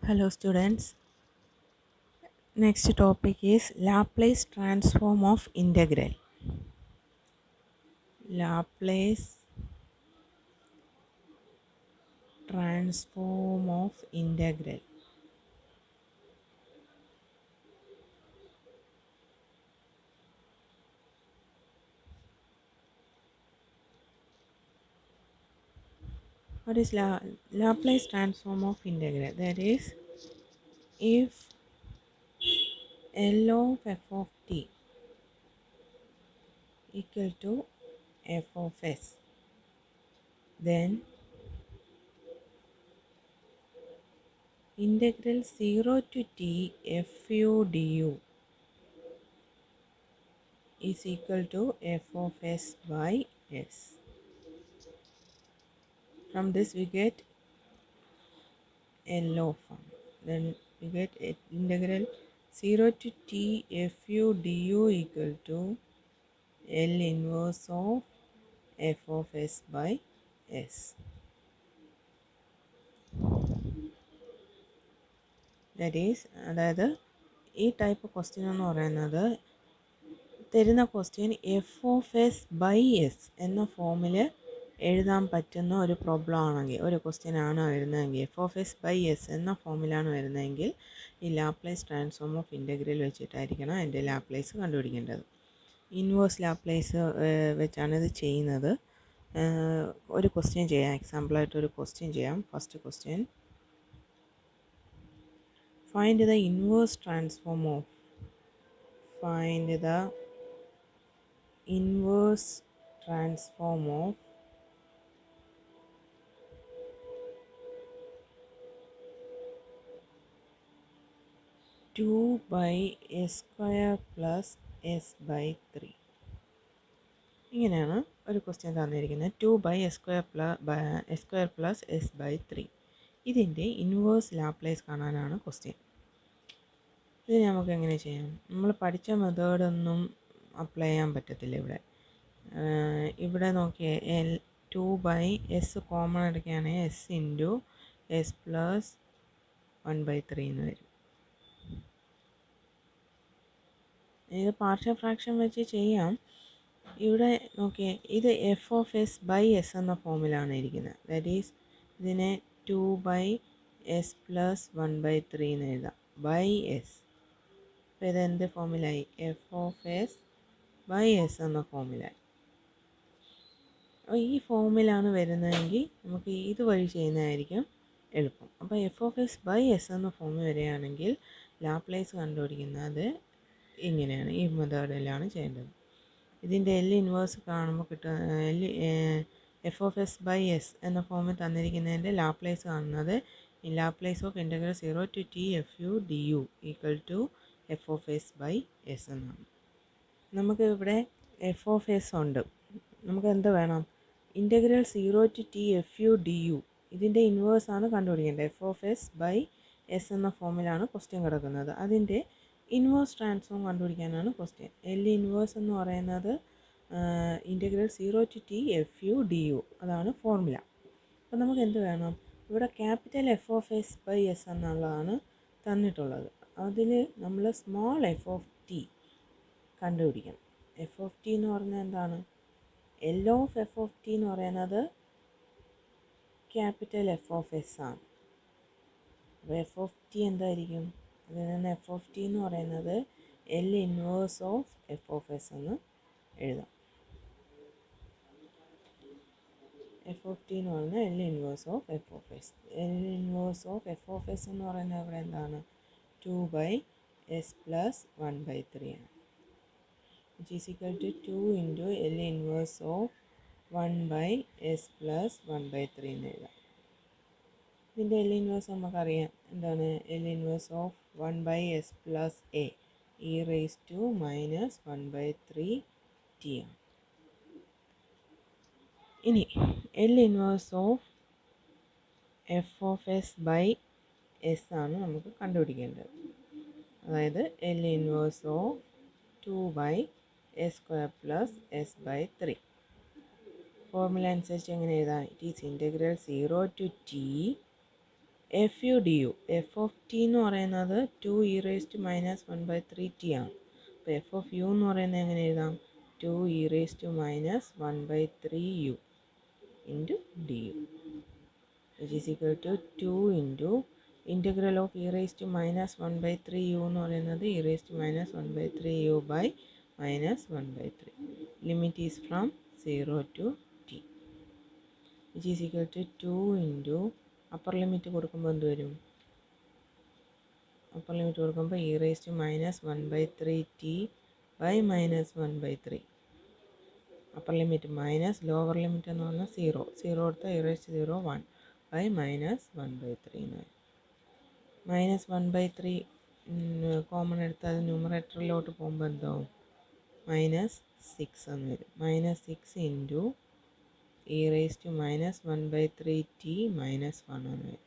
Hello students. Next topic is Laplace transform of integral. Laplace transform of integral. What is Laplace transform of integral? That is, if L of f of t equal to f of s, then integral 0 to t fu du is equal to f of s by s. From this we get L form. Then we get integral 0 to t fu du equal to L inverse of f of s by s. That is, അതായത് ഈ type question എന്ന് പറയുന്നത് തരുന്ന question f of S by S എന്ന ഫോമിൽ എഴുതാൻ പറ്റുന്ന ഒരു പ്രോബ്ലം ആണെങ്കിൽ, ഒരു ക്വസ്റ്റ്യൻ ആണ് വരുന്നതെങ്കിൽ, f of S by S എന്ന ഫോമിലാണ് വരുന്നതെങ്കിൽ ഈ ലാപ്ലേസ് ട്രാൻസ്ഫോം ഓഫ് ഇൻ്റഗ്രൽ വെച്ചിട്ടായിരിക്കണം അതിൻ്റെ ലാപ്ലേസ് കണ്ടുപിടിക്കേണ്ടത്. ഇൻവേഴ്സ് ലാപ്ലേസ് വെച്ചാണ് ഇത് ചെയ്യുന്നത്. ഒരു ക്വസ്റ്റ്യൻ ചെയ്യാം, എക്സാമ്പിളായിട്ട് ഒരു ക്വസ്റ്റ്യൻ ചെയ്യാം. First question, find the inverse transform of of 2 by s square plus s by 3. ഇങ്ങനെയാണ് ഒരു ക്വസ്റ്റ്യൻ തന്നിരിക്കുന്നത്. 2 by s square plus s by 3. ഇതിൻ്റെ ഇൻവേഴ്സ് ലാപ്ലേസ് കാണാനാണ് ക്വസ്റ്റ്യൻ. ഇത് നമുക്ക് എങ്ങനെ ചെയ്യാം? നമ്മൾ പഠിച്ച മെത്തേഡൊന്നും അപ്ലൈ ചെയ്യാൻ പറ്റത്തില്ല ഇവിടെ. ഇവിടെ നോക്കിയേ, 2 by s കോമൺ എടുക്കുകയാണെങ്കിൽ s ഇൻറ്റു s പ്ലസ് 1/3 എന്ന് വരും. ഇത് പാർഷ്യൽ ഫ്രാക്ഷൻ വെച്ച് ചെയ്യാം. ഇവിടെ നോക്കിയേ, ഇത് f of S by S എന്ന ഫോമിലാണ് ഇരിക്കുന്നത്. ദാറ്റ് ഈസ്, ഇതിനെ 2 by s പ്ലസ് 1/3 എന്ന് എഴുതാം, ബൈ എസ്. അപ്പോൾ ഇതെന്ത് ഫോമിലായി? F of S by S എന്ന ഫോമിലായി. അപ്പോൾ ഈ ഫോമിലാണ് വരുന്നതെങ്കിൽ നമുക്ക് ഇതുവഴി ചെയ്യുന്നതായിരിക്കും എളുപ്പം. അപ്പോൾ F of S by S എന്ന ഫോമിൽ വരികയാണെങ്കിൽ ലാപ്ലേസ് കണ്ടുപിടിക്കുന്നത് ഇങ്ങനെയാണ്, ഈ മെത്തേഡിലാണ് ചെയ്യേണ്ടത്. ഇതിൻ്റെ എൽ ഇൻവേഴ്സ് കാണുമ്പോൾ കിട്ടുക, f of S by S എന്ന ഫോമിൽ തന്നിരിക്കുന്നതിൻ്റെ ലാപ്ലേസ് കാണുന്നത് Laplace of integral 0 to t fu du equal to f of S by s എന്നാണ്. നമുക്ക് ഇവിടെ എഫ് ഓഫ് എസ് ഉണ്ട്. നമുക്ക് എന്ത് വേണം? Integral 0 to t fu du, ഇതിൻ്റെ ഇൻവേഴ്സാണ് കണ്ടുപിടിക്കേണ്ടത്. F of S by S എന്ന ഫോമിലാണ് ക്വസ്റ്റ്യൻ കിടക്കുന്നത്. അതിൻ്റെ ഇൻവേഴ്സ് ട്രാൻസ്ഫോം കണ്ടുപിടിക്കാനാണ് ക്വസ്റ്റ്യൻ. എൽ ഇൻവേഴ്സ് എന്ന് പറയുന്നത് integral 0 to t fu du, അതാണ് ഫോർമുല. അപ്പോൾ നമുക്ക് എന്ത് വേണം? ഇവിടെ capital F of S by S എന്നുള്ളതാണ് തന്നിട്ടുള്ളത്. അതിൽ നമ്മൾ സ്മോൾ എഫ് ഓഫ് ടി കണ്ടുപിടിക്കണം. എഫ് ഓഫ് ടി എന്ന് പറഞ്ഞാൽ എന്താണ്? L of F of T എന്ന് പറയുന്നത് ക്യാപിറ്റൽ എഫ് ഓഫ് എസ് ആണ്. അപ്പോൾ എഫ് ഓഫ് ടി എന്തായിരിക്കും? അതിൽ നിന്ന് എഫ് ഓഫ് ടി എന്ന് പറയുന്നത് L inverse of F of S എന്ന് എഴുതാം. എഫ് ഓഫ് ടി എന്ന് പറയുന്നത് L inverse of F of S. L inverse of F of S എന്ന് പറയുന്നത് ഇവിടെ എന്താണ്? 2 by s plus 1/3 ആണ്. Which is equal to 2 into L inverse of 1 by s plus 1/3 എന്ന് എഴുതാം. ഇതിൻ്റെ എൽ ഇൻവേഴ്സ് നമുക്കറിയാം എന്താണ്? L inverse of 1 by s plus a e raised to minus 1/3 t ആണ്. ഇനി L inverse of F of S by s ആണ് നമുക്ക് കണ്ടുപിടിക്കേണ്ടത്. അതായത് L inverse of 2 by s square plus s by 3. Formula അനുസരിച്ച് എങ്ങനെ എഴുതാം? It is integral 0 to t F U D u. F of T എന്ന് പറയുന്നത് 2e−1/3t ആണ്. അപ്പോൾ എഫ് ഓഫ് യു എന്ന് പറയുന്നത് എങ്ങനെ എഴുതാം? 2e−1/3u into d u which is equal to 2 into integral of e−1/3u എന്ന് പറയുന്നത് e−1/3u by -1/3. Limit is from 0 to t which is equal to 2 into upper limit കൊടുക്കുമ്പോൾ എന്ത് വരും? അപ്പർ ലിമിറ്റ് കൊടുക്കുമ്പോൾ e−1/3t by -1/3. Upper limit minus lower limit എന്ന് പറഞ്ഞാൽ 0 കൊടുത്താൽ e0 1 by -1/3 എന്ന് വരും. -1/3 കോമൺ എടുത്താൽ അത് ന്യൂമറേറ്ററിലോട്ട് പോകുമ്പോൾ എന്താവും? -6 എന്ന് വരും. -6 ഇൻറ്റു e−1/3t -1 എന്ന് വരും.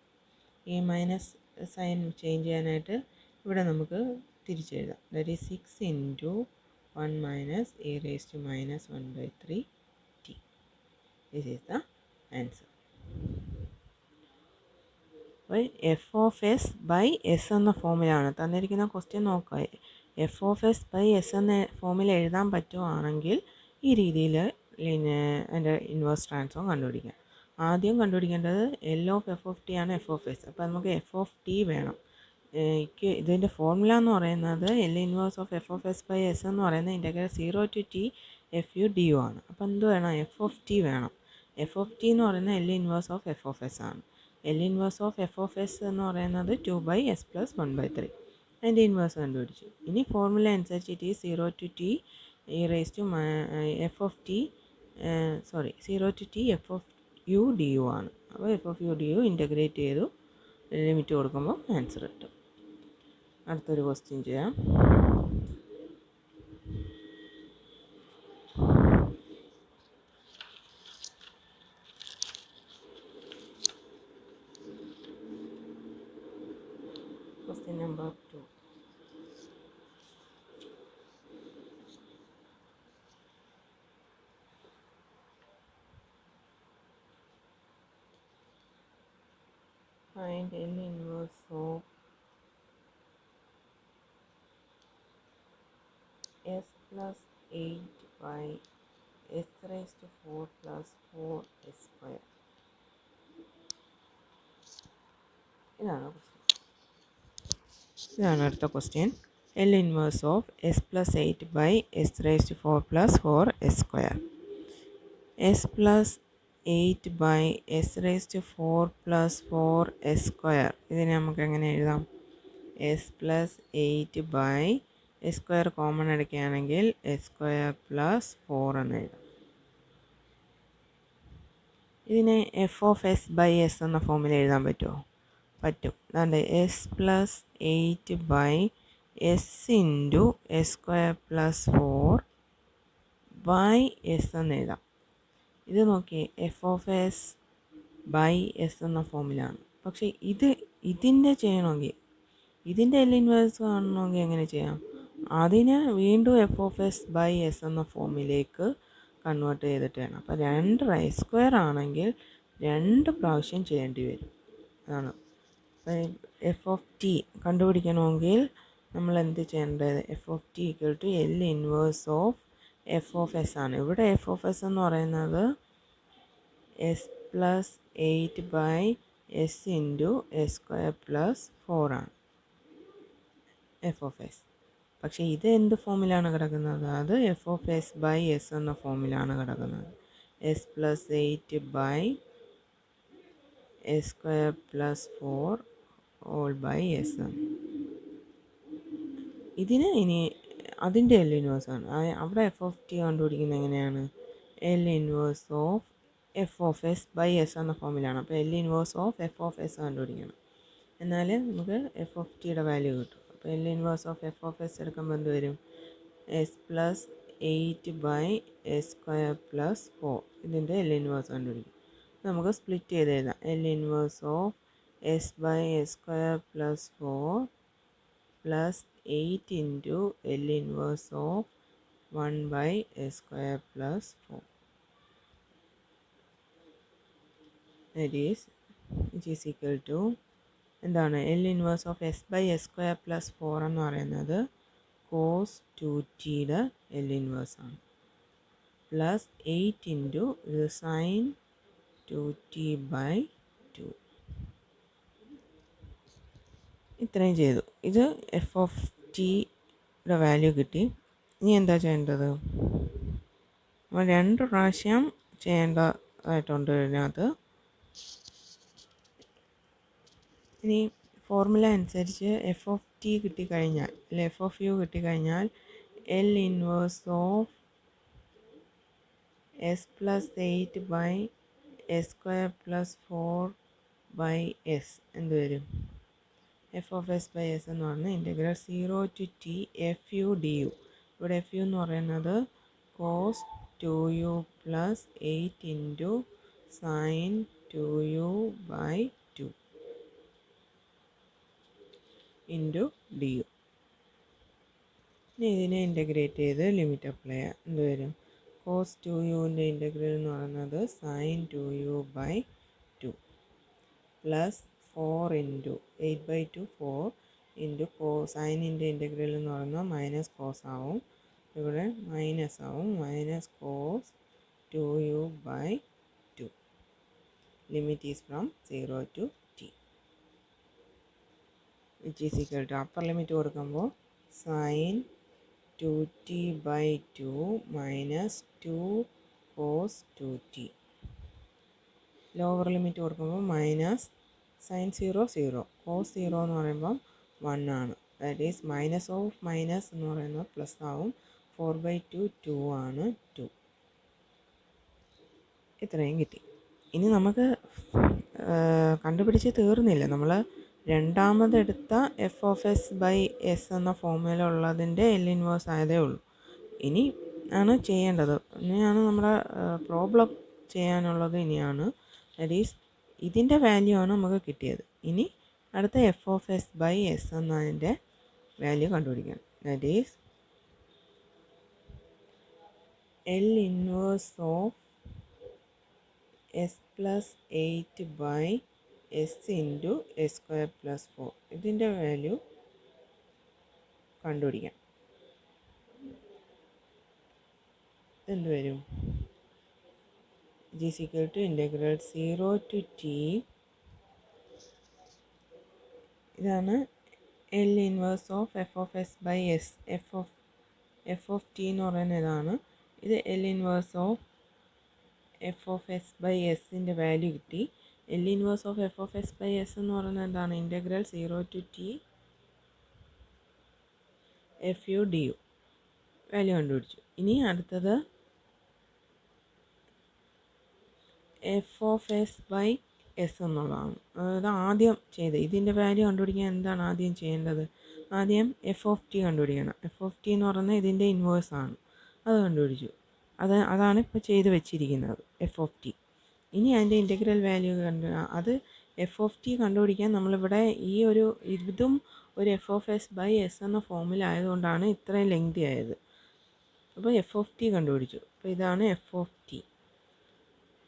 ഈ മൈനസ് സൈൻ ചേഞ്ച് ചെയ്യാനായിട്ട് ഇവിടെ നമുക്ക് തിരിച്ചെഴുതാം. That is 6 into 1 minus e−1/3t. This is the answer. അപ്പോൾ F of S by S എന്ന ഫോമിലാണ് തന്നിരിക്കുന്ന ക്വസ്റ്റ്യൻ നോക്കുക. F of S by S എന്ന ഫോമിൽ എഴുതാൻ പറ്റുവാണെങ്കിൽ ഈ രീതിയിൽ അതിൻ്റെ ഇൻവേഴ്സ് ട്രാൻസ്ഫോം കണ്ടുപിടിക്കാം. ആദ്യം കണ്ടുപിടിക്കേണ്ടത് L of F of T ആണ് എഫ് ഓഫ് എസ്. അപ്പോൾ നമുക്ക് എഫ് ഓഫ് ടി വേണം. ഇതിൻ്റെ ഫോർമുല എന്ന് പറയുന്നത് L inverse of F of S by S എന്ന് പറയുന്നത് integral 0 to t F U D U ആണ്. അപ്പോൾ എന്ത് വേണം? എഫ് ഓഫ് ടി വേണം. എഫ് ഓഫ് ടി എന്ന് പറയുന്നത് L inverse of F of S ആണ്. L inverse of F of S എന്ന് പറയുന്നത് 2/s+1/3. അതിൻ്റെ ഇൻവേഴ്സ് കണ്ടുപിടിച്ചു. ഇനി ഫോർമുല അനുസരിച്ച് it is 0 to t F of T 0 to t F of u D U ആണ്. അപ്പോൾ F of u D u integrate ചെയ്തു ലിമിറ്റ് കൊടുക്കുമ്പോൾ ആൻസർ കിട്ടും. അടുത്തൊരു ക്വസ്റ്റ്യൻ ചെയ്യാം. Question number 2. Find L inverse of s plus 8 by s raised to 4 plus 4s square. ഇതാണ് അടുത്ത question. L inverse of S plus 8 by S raise to 4 plus 4 s square. S plus 8 by S raise to 4 plus 4 s square. ഇതിനെ നമുക്ക് എങ്ങനെ എഴുതാം? S plus 8 by S square common എടുക്കുകയാണെങ്കിൽ s square plus 4 എന്ന് എഴുതാം. ഇതിനെ f of S by S എന്ന ഫോമിൽ എഴുതാൻ പറ്റുമോ? പറ്റും. അതുകൊണ്ട് s plus 8 by s into s square plus 4 by S എന്ന് എഴുതാം. ഇത് നോക്കി f of S by S എന്ന ഫോമിലാണ്. പക്ഷേ ഇതിൻ്റെ ചെയ്യണമെങ്കിൽ ഇതിൻ്റെ എൽ ഇൻവേഴ്സ് കാണണമെങ്കിൽ എങ്ങനെ ചെയ്യാം? അതിന് വീണ്ടും f of S by S എന്ന ഫോമിലേക്ക് കൺവേർട്ട് ചെയ്തിട്ട് വേണം. അപ്പോൾ 2 റൈസ് സ്ക്വയർ ആണെങ്കിൽ 2 പ്രാവശ്യം ചെയ്യേണ്ടി വരും. അതാണ് എഫ് ഓഫ് ടി കണ്ടുപിടിക്കണമെങ്കിൽ നമ്മൾ എന്ത് ചെയ്യേണ്ടത്? F of t equal to L inverse of F of S ആണ്. ഇവിടെ എഫ് ഓഫ് എസ് എന്ന് പറയുന്നത് s plus 8 by s into s square plus 4 ആണ് എഫ് ഓഫ് എസ്. പക്ഷേ ഇത് എന്ത് ഫോമിലാണ് കിടക്കുന്നത്? അത് F of S by S എന്ന ഫോമിലാണ് കിടക്കുന്നത്. S plus 8 by S square plus 4 all by s ആണ്. ഇതിന് ഇനി അതിൻ്റെ എൽ ഇൻവേഴ്സ് ആണ്. അവിടെ എഫ് ഓഫ് ടി കണ്ടുപിടിക്കുന്നത് എങ്ങനെയാണ്? L inverse of F of S by S എന്ന ഫോമിലാണ്. അപ്പോൾ L inverse of F of s കണ്ടുപിടിക്കണം. എന്നാൽ നമുക്ക് എഫ് ഓഫ് ടിയുടെ വാല്യൂ കിട്ടും. അപ്പോൾ L inverse of F of s എടുക്കുമ്പോൾ എന്ത് വരും? S plus 8 by S square plus 4. ഇതിൻ്റെ എൽ ഇൻവേഴ്സ് കണ്ടുപിടിക്കും. നമുക്ക് സ്പ്ലിറ്റ് ചെയ്ത് എഴുതാം. L inverse of S by S square plus 4 plus 8 into L inverse of 1 by S square plus 4. That is which is equal to എന്താണ് L inverse of S by S square plus 4 എന്ന് പറയുന്നത് cos 2tയുടെ L inverse ആണ്. Plus 8 into ഇത് sine 2t/2. ഇത്രയും ചെയ്തു. ഇത് f of ടിയുടെ വാല്യൂ കിട്ടി. ഇനി എന്താ ചെയ്യേണ്ടത്? നമ്മൾ 2 പ്രാവശ്യം ചെയ്യേണ്ടതായിട്ടുണ്ട് ഇതിനകത്ത്. ഇനി ഫോർമുല അനുസരിച്ച് എഫ് ഓഫ് ടി കിട്ടിക്കഴിഞ്ഞാൽ അല്ലെ എഫ് ഓഫ് യു കിട്ടിക്കഴിഞ്ഞാൽ L inverse of S plus 8/s² + 4/s എന്ത് വരും? F of S by S എന്ന് പറഞ്ഞാൽ integral 0 to t fu du. ഇവിടെ fu എന്ന് പറയുന്നത് cos 2u + 8 into sine 2u/2 into d u. ഇനി ഇതിനെ ഇൻ്റഗ്രേറ്റ് ചെയ്ത് ലിമിറ്റ് അപ്ലൈ ചെയ്യാം. എന്ത് വരും? cos 2uൻ്റെ ഇൻ്റഗ്രൽ എന്ന് പറയുന്നത് sine 2u/2 plus 4 into 8/2 4 into സൈനിൻ്റെ ഇൻ്റഗ്രൽ എന്ന് പറയുന്നത് മൈനസ് കോസ് ആവും. ഇവിടെ മൈനസ് ആവും. Minus cos 2u/2. Limit is from 0 to t. Which is equal to upper limit കൊടുക്കുമ്പോൾ sine 2t/2 minus 2 cos 2t. Lower limit കൊടുക്കുമ്പോൾ മൈനസ് സൈൻ 0 0 കോസ് 0 എന്ന് പറയുമ്പോൾ 1 ആണ്. That is minus of minus എന്ന് പറയുന്നത് പ്ലസ് ആവും. 4/2 2 ആണ് 2. ഇത്രയും കിട്ടി. ഇനി നമുക്ക് കണ്ടുപിടിച്ച് തീർന്നില്ല. നമ്മൾ രണ്ടാമതെടുത്ത F of S by S എന്ന ഫോർമുല ഉള്ളതിൻ്റെ എൽ ഇൻവേഴ്സ് ആയതേ ഉള്ളൂ. ഇനി ആണ് ചെയ്യേണ്ടത്. ഇനിയാണ് നമ്മുടെ പ്രോബ്ലം ചെയ്യാനുള്ളത്. ഇനിയാണ് ദാറ്റ് ഈസ് ഇതിൻ്റെ വാല്യൂ ആണ് നമുക്ക് കിട്ടിയത്. ഇനി അടുത്ത F of S by S എന്നതിൻ്റെ വാല്യൂ കണ്ടുപിടിക്കണം. That is L inverse of S plus 8/s into s² + 4. ഇതിൻ്റെ വാല്യൂ കണ്ടുപിടിക്കാം. എന്ത് വരും? It is equal to integral 0 to t. ഇതാണ് L inverse of F of S by S. F of T എന്ന് പറയുന്നത് ഇതാണ്. ഇത് L inverse of F of S by എസിൻ്റെ വാല്യൂ കിട്ടി. L inverse of F of S by S എന്ന് പറയുന്നത് എന്താണ്? Integral 0 to t fu du. Value കണ്ടുപിടിച്ചു. ഇനി അടുത്തത് f of S by S എന്നുള്ളതാണ്. അതായത് ആദ്യം ചെയ്ത് ഇതിൻ്റെ വാല്യൂ കണ്ടുപിടിക്കാൻ എന്താണ് ആദ്യം ചെയ്യേണ്ടത്? ആദ്യം എഫ് ഓഫ് ടി കണ്ടുപിടിക്കണം. എഫ് ഓഫ് ടി എന്ന് പറഞ്ഞാൽ ഇതിൻ്റെ ഇൻവേഴ്സ് ആണ്. അത് കണ്ടുപിടിച്ചു. അതാണ് ഇപ്പോൾ ചെയ്ത് വെച്ചിരിക്കുന്നത് എഫ് ഓഫ് ടി. ഇനി അതിൻ്റെ ഇൻ്റഗ്രൽ വാല്യൂ അത് എഫ് ഓഫ് ടി കണ്ടുപിടിക്കാൻ നമ്മളിവിടെ ഇതും ഒരു f of S by S എന്ന ഫോമിൽ ആയതുകൊണ്ടാണ് ഇത്രയും ലെങ്തി ആയത്. അപ്പോൾ എഫ് ഓഫ് ടി കണ്ടുപിടിച്ചു. അപ്പോൾ ഇതാണ് എഫ് ഓഫ് ടി.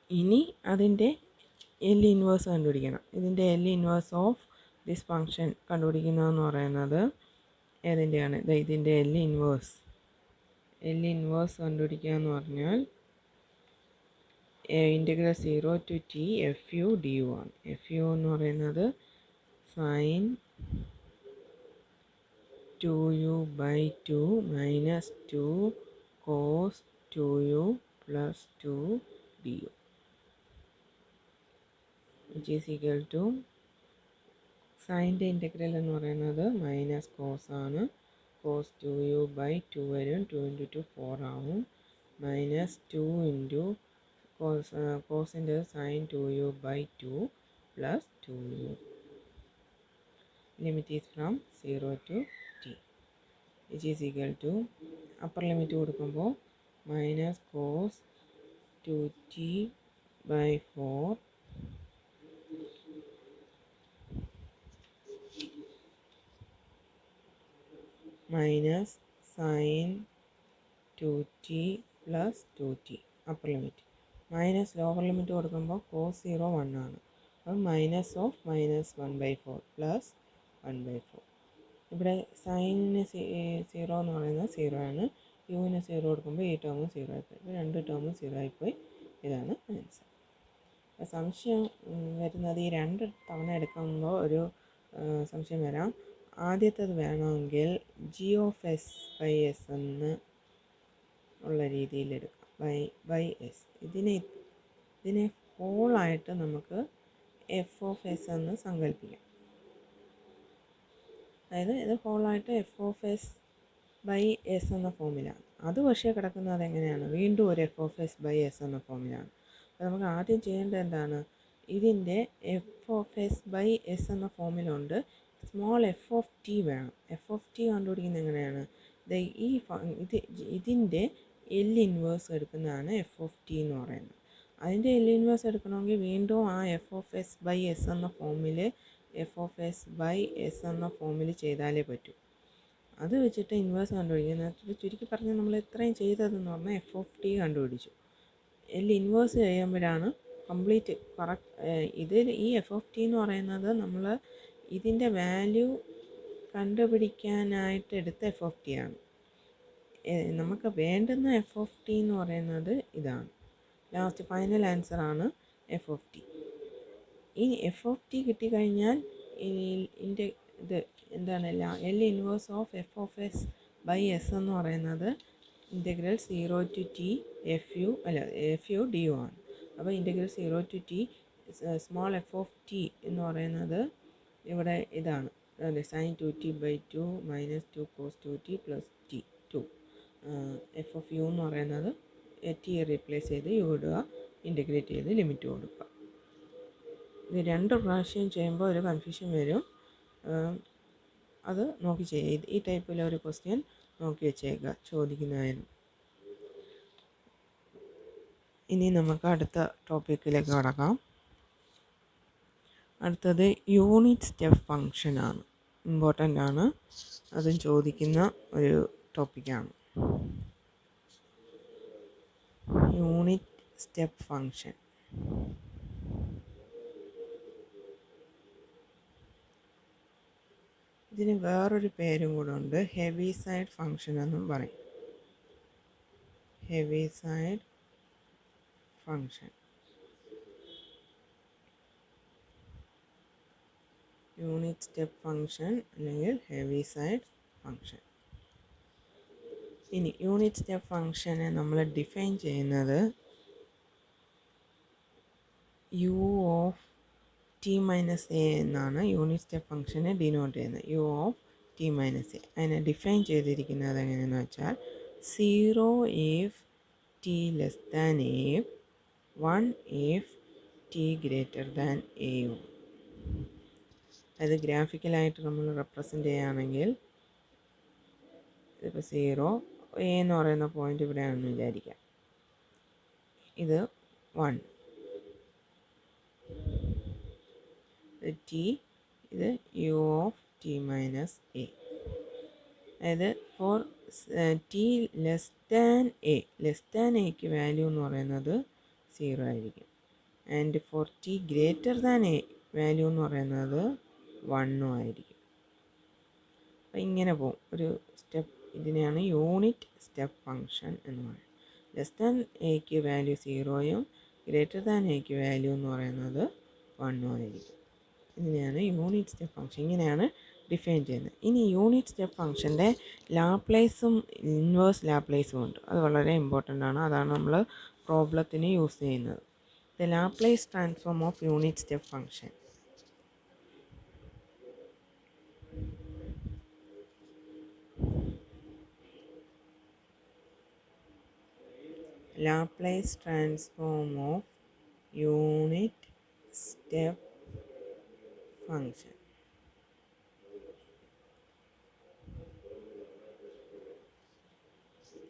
ഇനി അതിൻ്റെ എൽ ഇൻവേഴ്സ് കണ്ടുപിടിക്കണം. ഇതിൻ്റെ L inverse of this function കണ്ടുപിടിക്കുന്നതെന്ന് പറയുന്നത് ഏതിൻ്റെയാണ്? ഇതിൻ്റെ എൽ ഇൻവേഴ്സ് കണ്ടുപിടിക്കുക എന്ന് പറഞ്ഞാൽ integral 0 to t fu du ആണ്. fu എന്ന് പറയുന്നത് sine 2u/2 minus 2 cos 2u + 2 du which is equal to സൈൻ്റെ ഇൻ്റഗ്രൽ എന്ന് പറയുന്നത് മൈനസ് കോസ് ആണ്. കോസ് 2u/2 വരും. 2 × 2 4 ആവും. മൈനസ് 2 ഇൻറ്റു കോസിൻ്റെ sine 2u/2 plus 2u. Limit is from 0 to t which is equal to upper limit കൊടുക്കുമ്പോൾ minus cos 2t/4 minus sine 2t + 2t upper limit. Minus lower limit കൊടുക്കുമ്പോൾ cos 0 1 ആണ്. അപ്പം -(-1/4) plus 1/4. ഇവിടെ സൈനിന് 0 എന്ന് പറയുന്നത് 0 ആണ്. യുവിന് 0 കൊടുക്കുമ്പോൾ ഈ ടേമും 0 ആയിപ്പോയി. ഇപ്പോൾ രണ്ട് ടേമും 0 ആയിപ്പോയി. ഇതാണ് ആൻസർ. സംശയം വരുന്നത് ഈ രണ്ട് തവണ എടുക്കുമ്പോൾ ഒരു സംശയം വരാം. ആദ്യത്തേത് വേണമെങ്കിൽ g(s) എന്ന് ഉള്ള രീതിയിൽ എടുക്കാം. By s. ഇതിനെ ഹോളായിട്ട് നമുക്ക് f(s) എന്ന് സങ്കല്പിക്കാം. അതായത് ഇത് ഹോളായിട്ട് f(s) എന്ന ഫോമിലാണ്. അത് പക്ഷേ കിടക്കുന്നത് എങ്ങനെയാണ്? വീണ്ടും ഒരു f(s) എന്ന ഫോമിലാണ്. അപ്പോൾ നമുക്ക് ആദ്യം ചെയ്യേണ്ടത് എന്താണ്? ഇതിൻ്റെ f(s) എന്ന ഫോമിലുണ്ട് സ്മോൾ f(t) വേണം. f(t) കണ്ടുപിടിക്കുന്നത് എങ്ങനെയാണ്? ഇതിൻ്റെ L ഇൻവേഴ്സ് എടുക്കുന്നതാണ് f(t) എന്ന് പറയുന്നത്. അതിൻ്റെ L ഇൻവേഴ്സ് എടുക്കണമെങ്കിൽ വീണ്ടും ആ f(s) എന്ന ഫോമിൽ f(s) എന്ന ഫോമിൽ ചെയ്താലേ പറ്റൂ. അത് വെച്ചിട്ട് ഇൻവേഴ്സ് കണ്ടുപിടിക്കുന്നത് ചുരുക്കി പറഞ്ഞാൽ നമ്മൾ ഇത്രയും ചെയ്തതെന്ന് പറഞ്ഞാൽ f(t) കണ്ടുപിടിച്ചു. L ഇൻവേഴ്സ് ചെയ്യുമ്പോഴാണ് കംപ്ലീറ്റ് ഇതിൽ ഈ f(t) എന്ന് പറയുന്നത് നമ്മൾ ഇതിൻ്റെ വാല്യൂ കണ്ടുപിടിക്കാനായിട്ട് എടുത്ത f(t) ആണ്. നമുക്ക് വേണ്ടുന്ന f(t) എന്ന് പറയുന്നത് ഇതാണ്. ലാസ്റ്റ് ഫൈനൽ ആൻസറാണ് f(t). ഈ f(t) കിട്ടിക്കഴിഞ്ഞാൽ ഇതിൻ്റെ എന്താണ് L ഇൻവേഴ്സ് ഓഫ് f(s) എന്ന് പറയുന്നത് integral 0 to t fu du ആണ്. അപ്പോൾ integral 0 to t small f(t) എന്ന് പറയുന്നത് ഇവിടെ ഇതാണ്. sin 2t/2 -2 cos 2t + t2. f(u) എന്ന് പറയുന്നത് t റീപ്ലേസ് ചെയ്ത് u ഇടുക, ഇൻ്റഗ്രേറ്റ് ചെയ്ത് ലിമിറ്റ് കൊടുക്കുക. ഇത് രണ്ട് പ്രാവശ്യം ചെയ്യുമ്പോൾ ഒരു കൺഫ്യൂഷൻ വരും. അത് നോക്കി ചെയ്യുക. ഈ ടൈപ്പിലൊരു ക്വസ്റ്റ്യൻ നോക്കി വെച്ചേക്കുക ചോദിക്കുന്നതായിരുന്നു. ഇനി നമുക്ക് അടുത്ത ടോപ്പിക്കിലേക്ക് കടക്കാം. അടുത്തത് യൂണിറ്റ് സ്റ്റെപ്പ് ഫംഗ്ഷനാണ്. ഇമ്പോർട്ടൻ്റ് ആണ്. അതും ചോദിക്കുന്ന ഒരു ടോപ്പിക്കാണ്. Unit step function. ഇതിന് വേറൊരു പേരും കൂടെ ഉണ്ട്. ഹെവിസൈഡ് ഫംഗ്ഷൻ എന്നും പറയും. Heaviside function, unit step function അല്ലെങ്കിൽ ഹെവിസൈഡ് ഫംഗ്ഷൻ. ഇനി യൂണിറ്റ് സ്റ്റെപ്പ് ഫംഗ്ഷനെ നമ്മൾ ഡിഫൈൻ ചെയ്യുന്നത് u(t - a) എന്നാണ് യൂണിറ്റ് സ്റ്റെപ്പ് ഫംഗ്ഷനെ ഡിനോട്ട് ചെയ്യുന്നത്. u(t - a). അതിനെ ഡിഫൈൻ ചെയ്തിരിക്കുന്നത് എങ്ങനെയെന്ന് വെച്ചാൽ 0 if t less than a, 1 if t greater than a. അത് ഗ്രാഫിക്കലായിട്ട് നമ്മൾ റെപ്രസെൻ്റ് ചെയ്യുകയാണെങ്കിൽ ഇതിപ്പോൾ 0 a എന്ന് പറയുന്ന പോയിൻ്റ് ഇവിടെയാണെന്ന് വിചാരിക്കാം. ഇത് 1, t, ഇത് u(t - a). അതായത് ഫോർ t ലെസ് ദാൻ എക്ക് വാല്യൂ എന്ന് പറയുന്നത് 0 ആയിരിക്കും. And for t greater than a value എന്ന് പറയുന്നത് 1 ആയിരിക്കും. അപ്പം ഇങ്ങനെ പോകും ഒരു സ്റ്റെപ്പ്. ഇതിനെയാണ് യൂണിറ്റ് സ്റ്റെപ്പ് ഫംഗ്ഷൻ എന്ന് പറയുന്നത്. ലെസ് ദാൻ എക്ക് വാല്യൂ 0യും ഗ്രേറ്റർ ദാൻ എക്ക് വാല്യൂ എന്ന് പറയുന്നത് 1 ആയിരിക്കും. ഇതിനെയാണ് യൂണിറ്റ് സ്റ്റെപ്പ് ഫംഗ്ഷൻ. ഇങ്ങനെയാണ് ഡിഫൈൻ ചെയ്യുന്നത്. ഇനി യൂണിറ്റ് സ്റ്റെപ്പ് ഫംഗ്ഷൻ്റെ ലാപ്ലേസും ഇൻവേഴ്സ് ലാപ്ലേസും ഉണ്ട്. അത് വളരെ ഇമ്പോർട്ടൻ്റ് ആണ്. അതാണ് നമ്മൾ പ്രോബ്ലത്തിന് യൂസ് ചെയ്യുന്നത്. The Laplace transform of unit step function. Laplace transform of unit step function.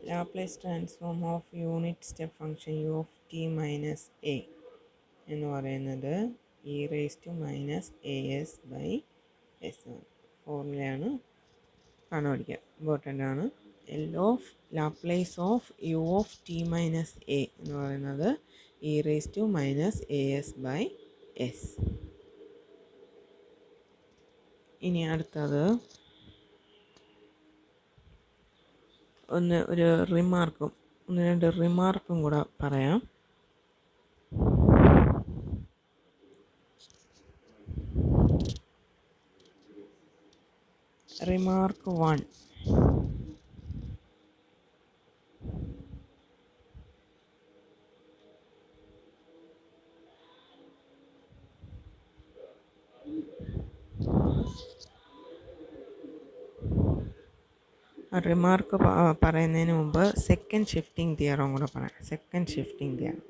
Laplace transform of unit step function u(t - a) എന്ന് പറയുന്നത് e⁻⁻as/s ഫോർമുലയാണ്. കണ്ടുപിടിക്കുക. ഇമ്പോർട്ടൻ്റ് ആണ്. ലാപ്ലേസ് ഓഫ് u(t - a) എന്ന് പറയുന്നത് e⁻⁻as/s. ഇനി അടുത്തത് ഒരു റിമാർക്കും 1-2 റിമാർക്കും കൂടെ പറയാം. റിമാർക്ക് 1. റിമാർക്ക് പറയുന്നതിന് മുമ്പ് സെക്കൻഡ് ഷിഫ്റ്റിംഗ് തിയറം കൂടെ പറയാം. Second shifting theorem.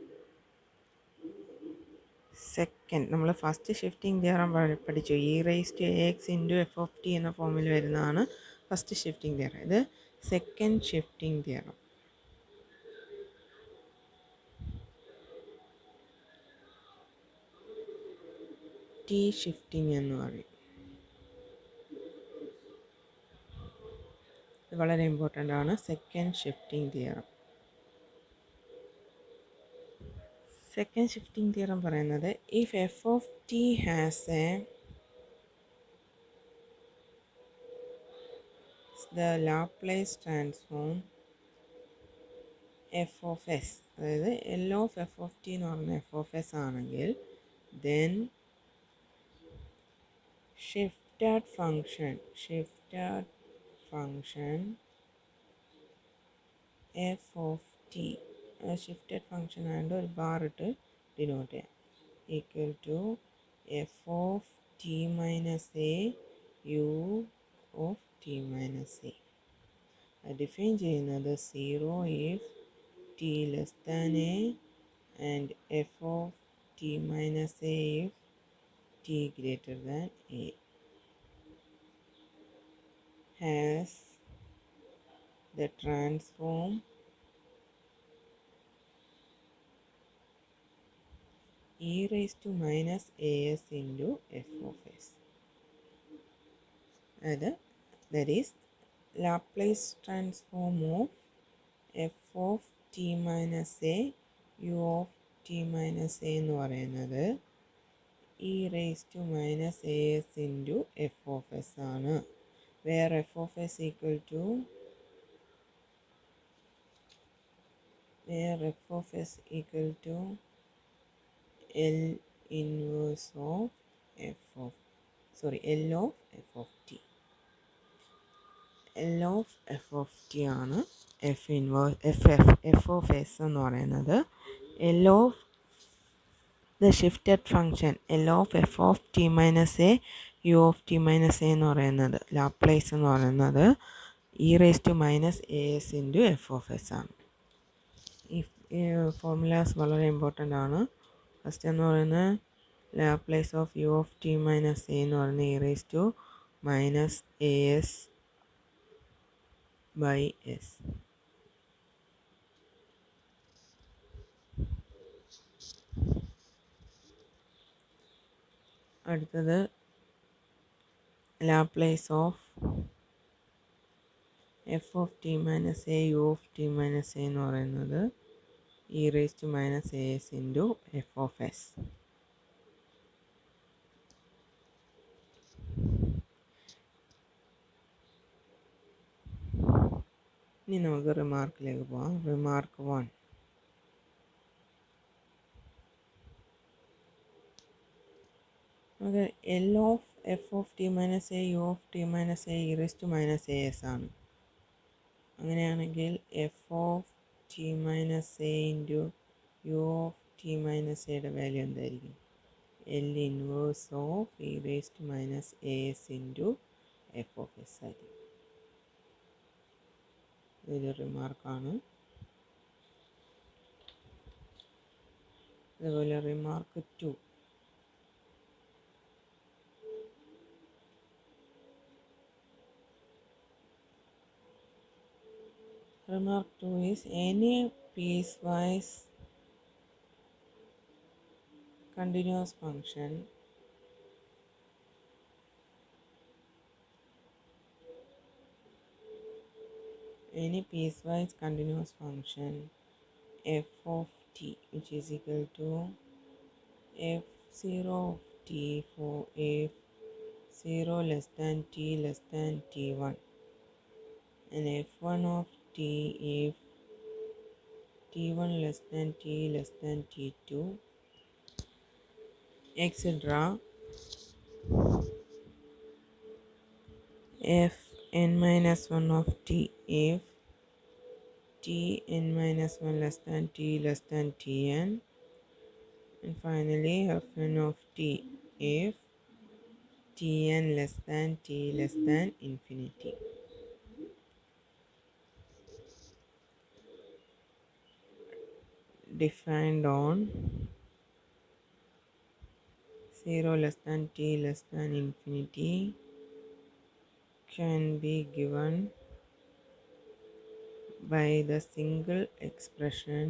നമ്മൾ ഫസ്റ്റ് ഷിഫ്റ്റിംഗ് തിയറം പഠിച്ചു. e⁻⁴ എന്ന ഫോമിൽ വരുന്നതാണ് ഫസ്റ്റ് ഷിഫ്റ്റിംഗ് തിയറം. ഇത് second shifting theorem. T shifting എന്ന് പറയും. ഇത് വളരെ ഇമ്പോർട്ടൻ്റ് ആണ്. Second shifting theorem. Second shifting theorem പറയുന്നത് if F of T has the Laplace transform F of S, അതായത് L of F of T എന്ന് പറഞ്ഞ എഫ് ഓഫ് എസ് ആണെങ്കിൽ then shifted function F of T, shifted function ആയതുകൊണ്ട് ഒരു bar ഇട്ട് denote ചെയ്യാം, equal to f of T minus A U of T minus a. Define ചെയ്യുന്നത് 0 if t less than a and f of t minus a if t greater than a. Has the transform e raised to minus as into f of s. That is Laplace transform of f of t minus a u of t minus a എന്ന് പറയുന്നത് e raised to minus as into f of s ആണ്. Where f of s equal to L inverse of L of f of t. L of f of t ആണ് f of s എന്ന് പറയുന്നത്. L of the shifted function L of f of t minus a u of t minus a എന്ന് പറയുന്നത് Laplace എന്ന് പറയുന്നത് e raised to minus as into f of s ആണ്. ഈ formulas വളരെ important ആണ്. ഫസ്റ്റ് എന്ന് പറയുന്നത് Laplace of U of T minus A എന്ന് പറയുന്നത് e raised to minus as by s. അടുത്തത് Laplace of F of T minus A U of T minus A എന്ന് പറയുന്നത് e raised to minus as into f of s. ഇനി നമുക്ക് റിമാർക്കിലേക്ക് പോകാം. Remark 1. നമുക്ക് L of F of T minus A U of T minus A E raise to minus A s ആണ്. അങ്ങനെയാണെങ്കിൽ f of T minus A into U of T minus എയുടെ value എന്തായിരിക്കും? L inverse of E raise to minus A S into F of s ആയിരിക്കും. ഇതൊരു റിമാർക്കാണ്. അതുപോലെ remark 2. Remark 2 is any piecewise continuous function f of t which is equal to f0 of t for f 0 less than t less than t1, and f1 of t if t1 less than t less than t2, etc. f n minus 1 of t if t n minus 1 less than t less than tn, and finally fn of t if tn less than t less than infinity. Defined on 0 less than t less than infinity can be given by the single expression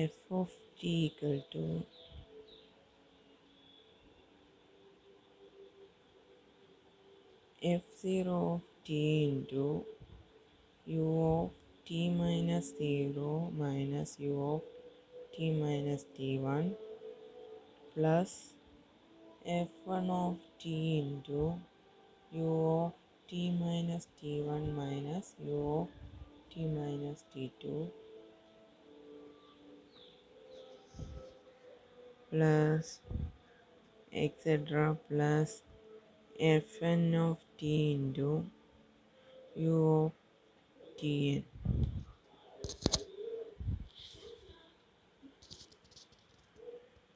f of t equal to f0 of t into u of t minus 0 minus u of t minus t1 plus f1 of t into u of t minus t1 minus u of t minus t2 plus etc. plus fn of t into u of tn,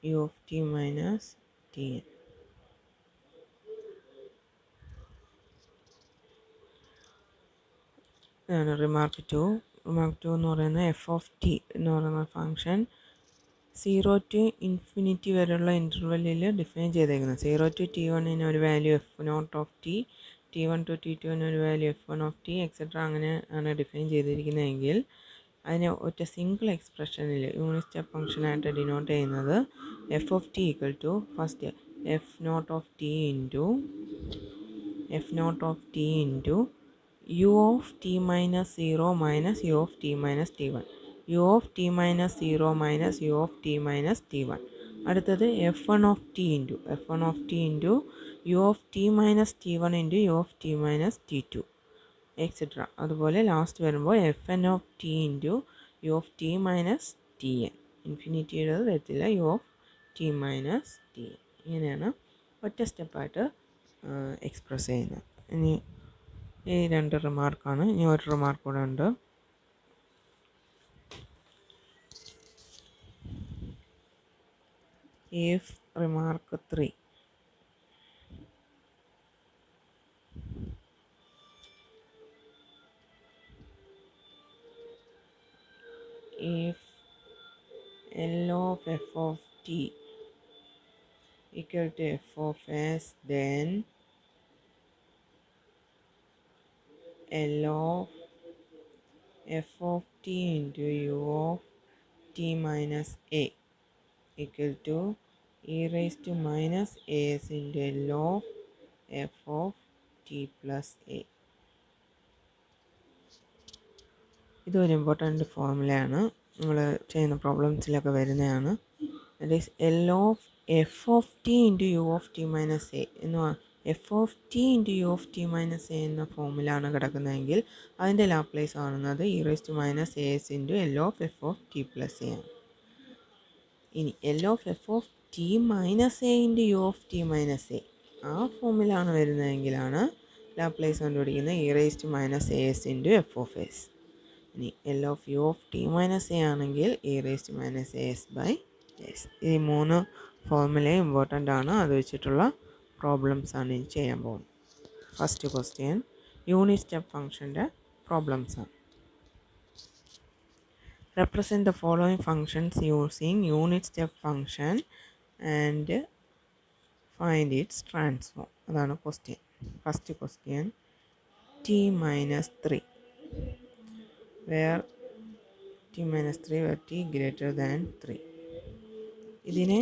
u of t minus tn. ഇതാണ് remark to. Remark to എന്ന് പറയുന്നത് F of T എന്ന് പറയുന്ന function 0 to infinity വരെയുള്ള ഇൻ്റർവെല്ലിൽ define ചെയ്തേക്കുന്നത്. 0 to t1 ഒരു value f naught of t, t1 to t2 ഒരു value f1 of T etcetera അങ്ങനെ ആണ് ഡിഫൈൻ ചെയ്തിരിക്കുന്നതെങ്കിൽ അതിനെ ഒറ്റ സിംഗിൾ എക്സ്പ്രഷനിൽ യൂണിറ്റ് സ്റ്റെപ്പ് ഫംഗ്ഷനായിട്ട് ഡിനോട്ട് ചെയ്യുന്നത് f of t equal to first f naught of T into u of t minus 0 minus u of t minus t1, u of t minus 0 minus u of t minus t1. അടുത്തത് f1 of t into u of t minus t1 into u of t minus t2 etcetera. അതുപോലെ last വരുമ്പോൾ fn of t into u of t minus tn. ഇൻഫിനിറ്റിയുടെ വരത്തില്ല, u of t minus tn. ഇങ്ങനെയാണ് ഒറ്റ സ്റ്റെപ്പായിട്ട് express ചെയ്യുന്നത്. ഇനി ഈ രണ്ട് റിമാർക്കാണ്. ഇനി ഒരു റിമാർക്ക് കൂടെ ഉണ്ട്. if remark 3 if L of f of t equal to f of s, then L of f of t into u of t minus a equal to e raised to minus as into L of f of t plus a. ഇതൊരു important ഫോർമുലയാണ്, നമ്മൾ ചെയ്യുന്ന പ്രോബ്ലംസിലൊക്കെ വരുന്നതാണ്. That is L of F of T into U of T minus A എന്ന് F of T into U of T minus A എന്ന ഫോമിലാണ് കിടക്കുന്നതെങ്കിൽ അതിൻ്റെ ലാപ്ലേസ് കാണുന്നത് E raise to minus A S into L of F of T plus A ആണ്. ഇനി L of F of T minus A into U of T minus A ആ ഫോമിലാണ് വരുന്നതെങ്കിലാണ് Laplace കണ്ടുപിടിക്കുന്നത് E raise to minus A S into F of S. ഇനി L of U of T minus A ആണെങ്കിൽ E raise to minus A S by S. ഈ 3 ഫോർമുലയും important ആണ്. അത് വെച്ചിട്ടുള്ള problems ആണ് ഇനി ചെയ്യാൻ പോകുന്നത്. ഫസ്റ്റ് ക്വസ്റ്റ്യൻ യൂണിറ്റ് സ്റ്റെപ്പ് ഫംഗ്ഷൻ്റെ പ്രോബ്ലംസ് ആണ്. Represent the following functions using unit step function and find its transform. അതാണ് question. First question t minus 3 where t minus 3 where t greater than 3. ഇതിനെ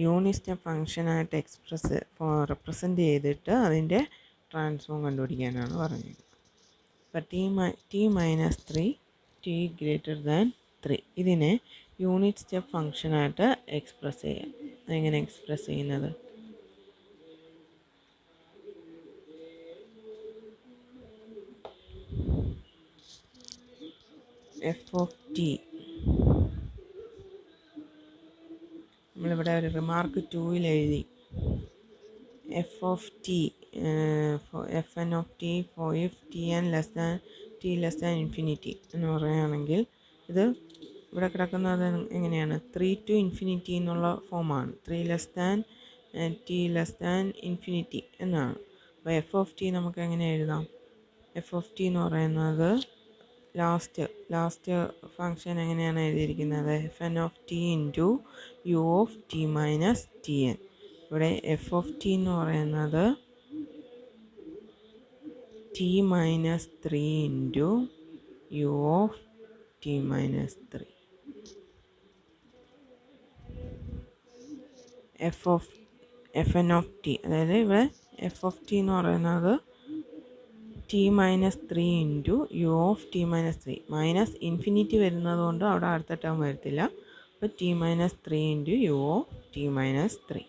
യൂണിറ്റ് സ്റ്റെപ്പ് ഫംഗ്ഷനായിട്ട് റെപ്രസെൻറ്റ് ചെയ്തിട്ട് അതിൻ്റെ transform കണ്ടുപിടിക്കാനാണ് പറഞ്ഞത്. ഇപ്പം T minus 3 T greater than 3 ഇതിനെ unit step ഫംഗ്ഷനായിട്ട് express ചെയ്യാം. എങ്ങനെ എക്സ്പ്രസ് ചെയ്യുന്നത്? എഫ് ഓഫ് ടി, നമ്മളിവിടെ ഒരു റിമാർക്ക് 2-ൽ എഴുതി f of t f N of t for if t n less than infinity എന്ന് പറയുകയാണെങ്കിൽ ഇത് ഇവിടെ കിടക്കുന്നത് എങ്ങനെയാണ്? 3 to ഇൻഫിനിറ്റി എന്നുള്ള ഫോമാണ്. 3 less than T less than infinity എന്നാണ്. അപ്പോൾ എഫ് ഓഫ് ടി നമുക്ക് എങ്ങനെ എഴുതാം? എഫ് ഓഫ് ടി എന്ന് പറയുന്നത് ലാസ്റ്റ് ഫങ്ഷൻ എങ്ങനെയാണ് എഴുതിയിരിക്കുന്നത്? F N of T into U of T minus T N. ഇവിടെ എഫ് ഓഫ് ടി എന്ന് പറയുന്നത് T minus 3 into U of T minus 3. F N of T, അതായത് ഇവിടെ എഫ് ഓഫ് ടി എന്ന് പറയുന്നത് T minus 3 into U of T minus 3. Minus infinity വരുന്നത് കൊണ്ട് അവിടെ അടുത്ത ടേം വരത്തില്ല. അപ്പോൾ T minus 3 into U of T minus 3.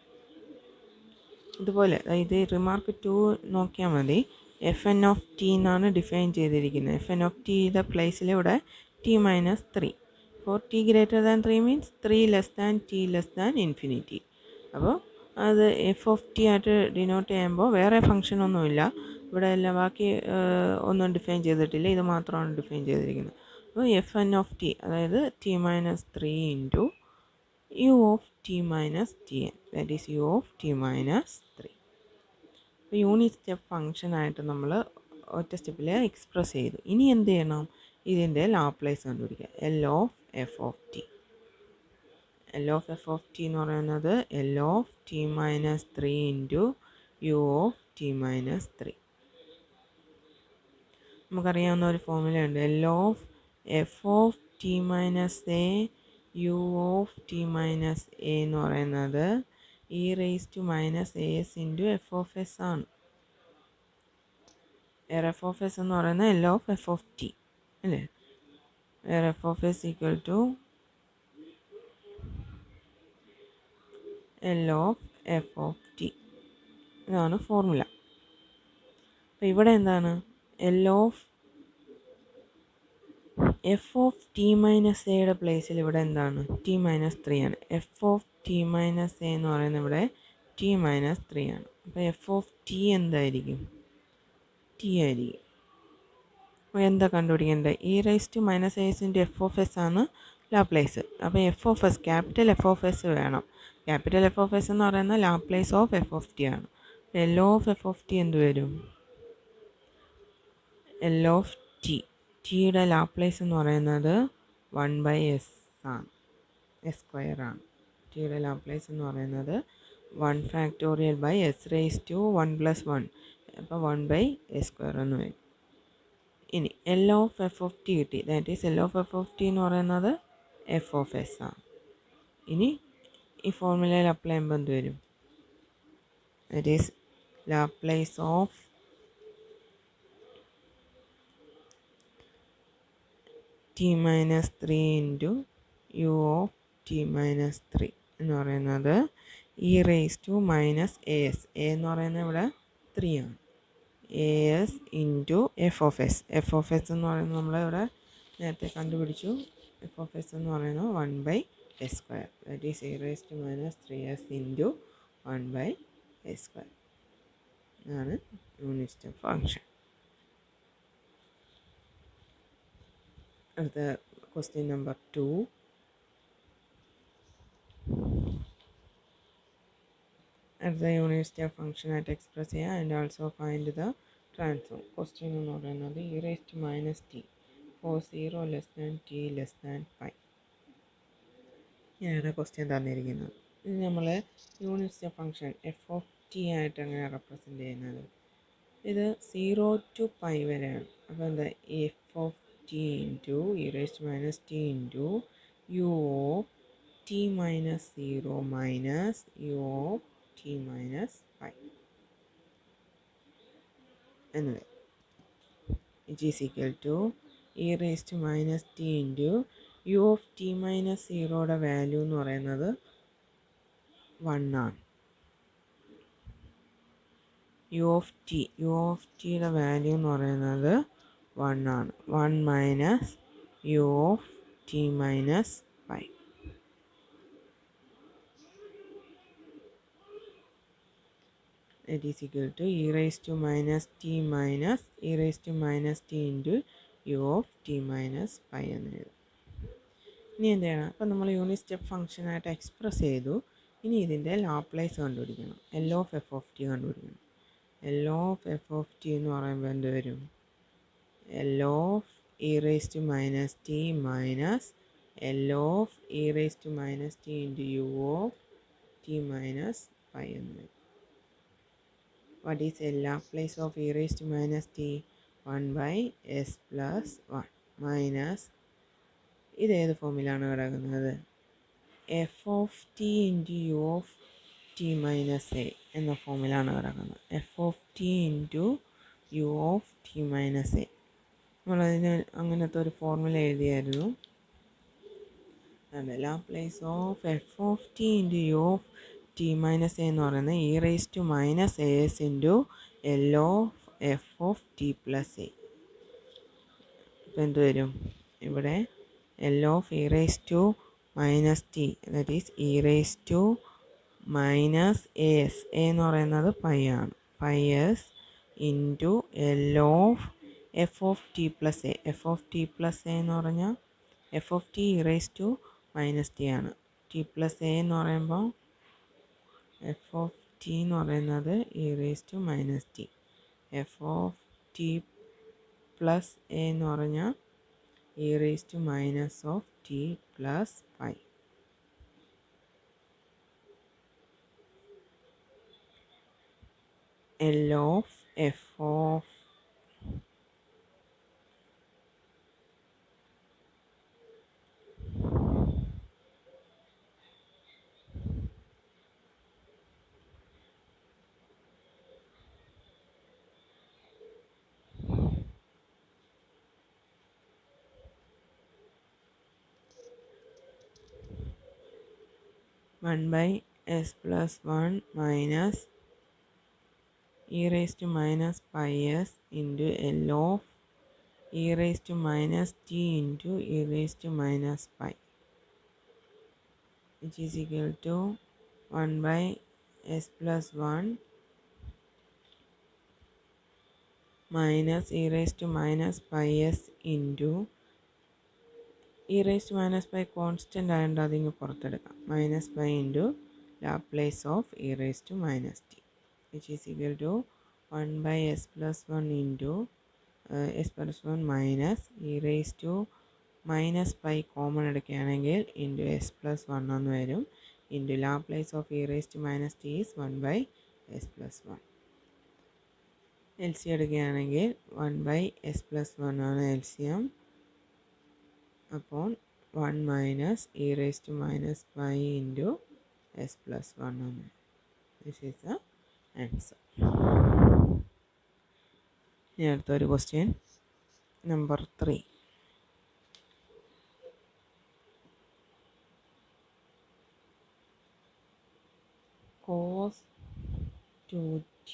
ഇതുപോലെ ഇത് റിമാർക്ക് 2 നോക്കിയാൽ മതി. എഫ് എൻ ഓഫ് ടി എന്നാണ് ഡിഫൈൻ ചെയ്തിരിക്കുന്നത്. എഫ് എൻ ഓഫ് ടിയുടെ പ്ലേസിൽ ഇവിടെ T minus 3. For T greater than 3 means 3 less than T less than infinity. അപ്പോൾ അത് എഫ് ഓഫ് ടി ആയിട്ട് ഡിനോട്ട് ചെയ്യുമ്പോൾ വേറെ ഫങ്ഷനൊന്നുമില്ല. ഇവിടെ എല്ലാം ബാക്കി ഒന്നും ഡിഫൈൻ ചെയ്തിട്ടില്ല, ഇത് മാത്രമാണ് ഡിഫൈൻ ചെയ്തിരിക്കുന്നത്. അപ്പോൾ എഫ് എൻ ഓഫ് ടി, അതായത് T minus 3 into U of T minus T N, that is U of T minus 3. അപ്പോൾ യൂണിറ്റ് സ്റ്റെപ്പ് ഫങ്ഷനായിട്ട് നമ്മൾ ഒറ്റ സ്റ്റെപ്പിൽ എക്സ്പ്രസ് ചെയ്തു. ഇനി എന്ത് ചെയ്യണം? ഇതിൻ്റെ ലാപ്ലേസ് കണ്ടുപിടിക്കുക. L of F of T. L of F of T എന്ന് പറയുന്നത് L of T minus 3 into U of T minus 3. നമുക്കറിയാവുന്ന ഒരു ഫോർമുലയുണ്ട്. L of F of T minus A U of T minus A എന്ന് പറയുന്നത് E raise to minus A S into F of S ആണ്. F of S എന്ന് പറയുന്നത് L of F of T അല്ലേ? F of S equal to L of F of T. ഇതാണ് formula. അപ്പോൾ ഇവിടെ എന്താണ്? L of F of T minus എയുടെ പ്ലേസിൽ ഇവിടെ എന്താണ്? ടി മൈനസ് 3 ആണ്. F of T minus A എന്ന് പറയുന്നത് ഇവിടെ ടി മൈനസ് 3 ആണ്. അപ്പോൾ എഫ് ഓഫ് ടി എന്തായിരിക്കും? ടി ആയിരിക്കും. അപ്പോൾ എന്താ കണ്ടുപിടിക്കേണ്ടത്? E raise to minus A S into F of S ആണ് ലാപ്ലേസ്. അപ്പോൾ F of S, capital F of S വേണം. ക്യാപിറ്റൽ എഫ് ഓഫ് എസ് എന്ന് പറയുന്നത് Laplace of F of T ആണ്. L of F of T എന്ത് വരും? L of T, ടിയുടെ Laplace എന്ന് പറയുന്നത് 1/s ആണ്, എസ് സ്ക്വയർ ആണ്. ടിയുടെ ലാപ്ലേസ് എന്ന് പറയുന്നത് 1 factorial by S raise to 1 + 1, അപ്പോൾ 1/s² എന്ന് വരും. ഇനി L of F of T കിട്ടി. That is L of F of T എന്ന് പറയുന്നത് എഫ് ഓഫ് എസ് ആണ്. ഇനി ഈ ഫോർമുലയിൽ അപ്ലൈ ചെയ്യുമ്പോൾ എന്ത് വരും? That is Laplace of T minus 3 into U of T minus 3 എന്ന് പറയുന്നത് E raise to minus A S. A എന്ന് പറയുന്നത് ഇവിടെ 3 ആണ്. A S into F of S. F of S എന്ന് പറയുന്നത് നമ്മളിവിടെ നേരത്തെ കണ്ടുപിടിച്ചു. എഫ് ഓഫ് എസ് എന്ന് പറയുന്നത് 1/s². That is A raise to minus 3s into 1/s². ഇതാണ് യൂണിറ്റ് സ്റ്റെപ്പ് ഫങ്ഷൻ. അടുത്ത ക്വസ്റ്റ്യൻ നമ്പർ 2. അടുത്ത യൂണിറ്റ് സ്റ്റെപ്പ് ഫംഗ്ഷനായിട്ട് എക്സ്പ്രസ് ചെയ്യുക and also find the transform. Question എന്ന് പറയുന്നത് E raise to minus T for 0 less than T less than 5. ഇങ്ങനെയാണ് question തന്നിരിക്കുന്നത്. ഇത് നമ്മൾ unit step function F of T ആയിട്ട് എങ്ങനെ റെപ്രസെൻറ്റ് ചെയ്യുന്നത്? ഇത് 0 to π വരെയാണ്. അപ്പോൾ എന്താ? F of T into E raise to minus T into U of T minus 0 minus U of T minus 5 എന്ന് വരും. which is equal to e raised to minus t into u of t minus 0യുടെ value എന്ന് പറയുന്നത് 1 ആണ്. U of ടിയുടെ value എന്ന് പറയുന്നത് 1 ആണ്. 1 minus U of T minus pi. That is equal to e raised to minus t minus e raised to minus t into u of t minus pi എന്ന് എഴുതും. ഇനി എന്ത് ചെയ്യണം? അപ്പം നമ്മൾ യൂണിറ്റ് സ്റ്റെപ്പ് ഫംഗ്ഷനായിട്ട് എക്സ്പ്രസ് ചെയ്തു. ഇനി ഇതിൻ്റെ ലാപ്ലേസ് കണ്ടുപിടിക്കണം. L of F of T കണ്ടുപിടിക്കണം. L of F of T എന്ന് പറയുമ്പോൾ എന്ത് വരും? L of E raise to minus T minus L of E raise to minus T into U of T minus pi എന്ന് വരും. What is L Laplace of e raised to minus t? 1 by s plus 1 minus ഇത് ഏത് ഫോമിലാണ് കിടക്കുന്നത്? F of T into U of T minus A എന്ന ഫോമിലാണ് കിടക്കുന്നത്. F of T into U of T minus A. നമ്മളതിന് അങ്ങനത്തെ ഒരു ഫോർമുല എഴുതിയായിരുന്നു. Laplace of F of T into U of T minus A എന്ന് പറയുന്നത് E raise to minus A S into L of F of T plus A. ഇപ്പം എന്ത് വരും? ഇവിടെ L of E raise to minus T, that is E raise to minus A S. A എന്ന് പറയുന്നത് pi ആണ്. Pi S into L of F of T plus A. F of T plus A എന്ന് പറഞ്ഞാൽ F of T E raise to minus T ആണ്. T plus A എന്ന് പറയുമ്പോൾ F of T എന്ന് പറയുന്നത് E raise to minus T. F of T plus A എന്ന് പറഞ്ഞാൽ E raise to minus of T plus pi. L of F of one by S plus one minus E raise to minus pi S into L of E raise to minus T into E raise to minus pi, which is equal to 1 by s plus 1 minus e raised to minus pi s into e raised to minus pi constant ആയതുകൊണ്ട് അതിങ്ങ് പുറത്തെടുക്കാം. Minus pi into Laplace of E raise to minus T, which is equal to 1 by s plus 1 into S plus 1 minus E raise to minus pi common എടുക്കുകയാണെങ്കിൽ into S plus 1 എന്ന് വരും. Into Laplace of E raise to minus T is 1 by S plus 1. L C എടുക്കുകയാണെങ്കിൽ 1 by S plus 1 ആണ് L C M. അപ്പോൾ 1 minus E raise to minus pi into S plus 1 ആണ്. This is the answer. ഇനി അടുത്തൊരു question number 3. cos 2t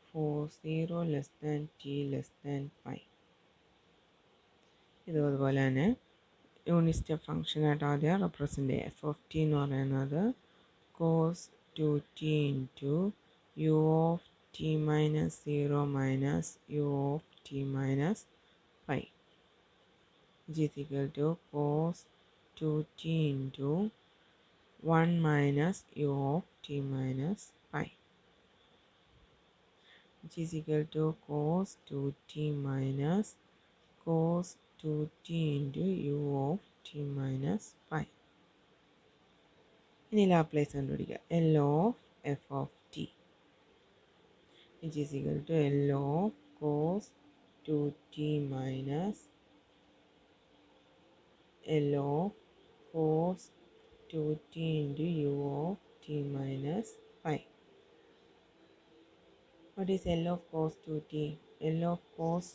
for 0 less than t less than pi. ഇതും അതുപോലെ തന്നെ unit step ഫംഗ്ഷനായിട്ട് ആദ്യം represent ചെയ്യുക. എഫ് ഓഫ് ടി എന്ന് പറയുന്നത് cos 2t into U of T minus 0 minus U of T minus pi, which is equal to cos 2t into 1 minus u of t minus pi, which is equal to cos 2t minus cos 2t into u of t minus pi. ഇനി Laplace കണ്ടുപിടിക്കുക. L of F of T, which is equal to L of cos 2t minus L of cos 2t into u of t minus pi. What is L of cos 2t? L of cos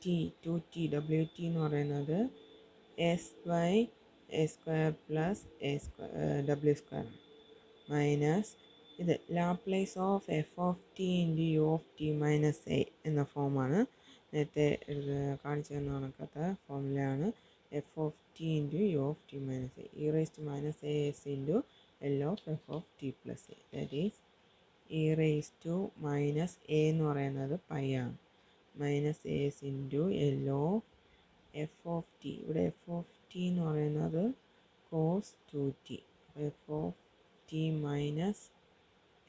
T two T W T എന്ന് പറയുന്നത് S by A square plus A square W square minus ഇത് Laplace of F of T into U of T minus A എന്ന ഫോമാണ്. നേരത്തെ കാണിച്ചു തന്ന കണക്കത്തെ ഫോമുലയാണ്. F of T into U of T minus A E raise to minus A S into L of F of T plus A that is E raise to minus A എന്ന് പറയുന്നത് pi ആണ്. Minus A S into L of F of T. ഇവിടെ F of T എന്ന് പറയുന്നത് cos two T. F of T minus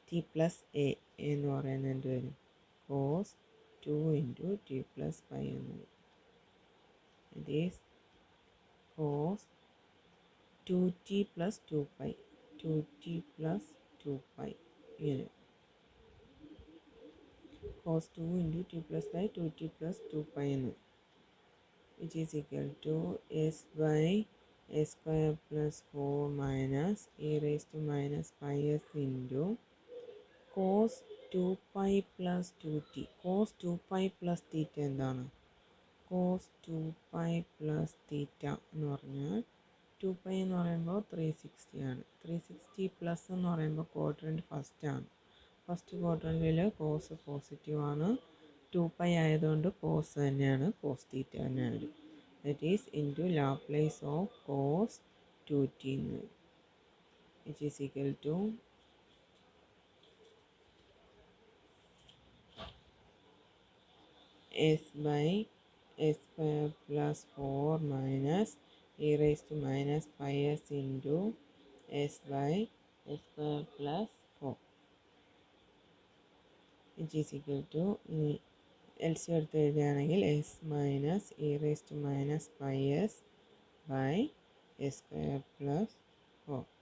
T plus A എന്ന് പറയുന്നത് എന്ത് വരും? Cos two into T plus pi എന്ന് വരും. It is cos two T plus two pi. Two T plus two pi ഇങ്ങനെ cos two into T plus pi 2t plus 2π എന്ന് വരും. which is equal to s by a square plus 4 minus e raised to minus pi s into cos 2π plus 2t. cos 2π plus theta എന്താണ്? cos 2π plus theta എന്ന് പറഞ്ഞാൽ 2π എന്ന് പറയുമ്പോൾ 360 ആണ്. 360 plus എന്ന് പറയുമ്പോൾ ക്വാഡ്രൻറ്റ് ഫസ്റ്റ് ആണ്. ഫസ്റ്റ് ക്വാഡ്രൻറ്റിൽ കോസ് പോസിറ്റീവ് ആണ്. 2π ആയതുകൊണ്ട് കോസ് തന്നെയാണ്, കോസ് തീറ്റ തന്നെയാണ് വരും. That is into Laplace of cos 2t എന്ന് വരും. Which is equal to S by S square plus 4 minus E raise to minus pi S into S by S square plus 4 which is equal to LCM എടുത്ത് എഴുതുകയാണെങ്കിൽ S minus E raise to minus pi S by S square plus 4.